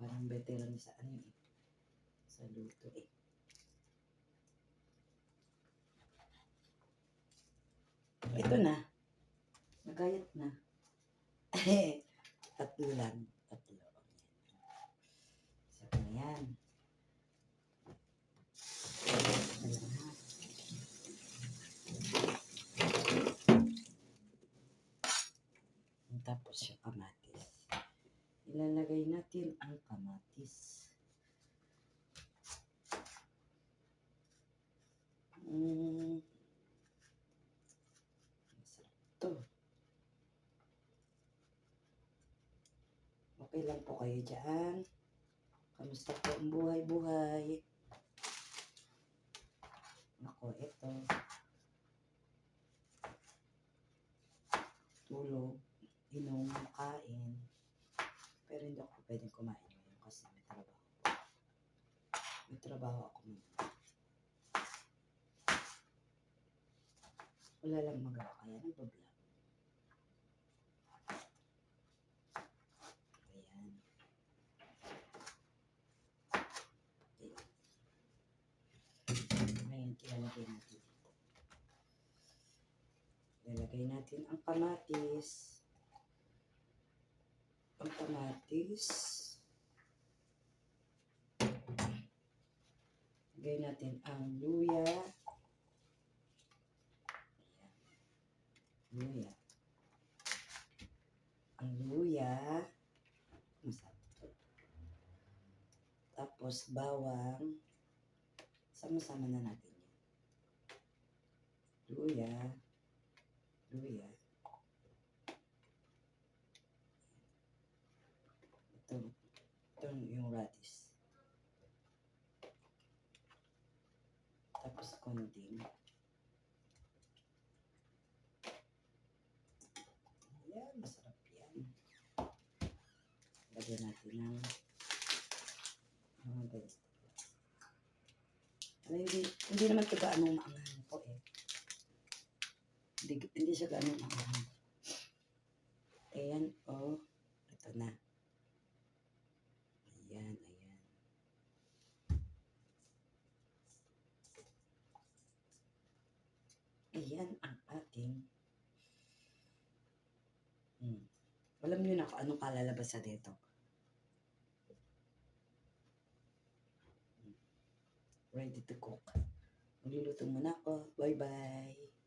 Parang veteran sa ano eh. Sa luto eh. Ito na. Nagayat na. Tatlo lang. Tatlo. Isa pa na yan. Tapos yung kamatis. Ilalagay natin ang kamatis. Masarap to. Okay lang po kayo dyan. Kamusta po ang buhay-buhay? Ako, ito. Tulog, inom, kain. Pero hindi ako pwedeng kumain ngayon kasi may trabaho. May trabaho ako ngayon. Wala lang magawa kaya nagbablog. Ayan. Ayan, ilalagay natin. Ilalagay natin ang kamatis. Ang kamatis. Ilagay natin ang luya. Ayan. Luya. Ang luya. Masarap to. Tapos bawang. Sama-sama na natin yun. Luya. Luya. Ito yung radish. Tapos konting. Ayan, masarap yan. Lagyan natin ng mga vegetables. Hindi naman ito gaano maanghang po eh. Hindi siya gaano maanghang. Ayan, oh. Ito na. Ayan, ayan. Ayan ang ating alam niyo na kung anong kalalabas sa dito. Ready to cook. Magluluto muna ako. Bye-bye.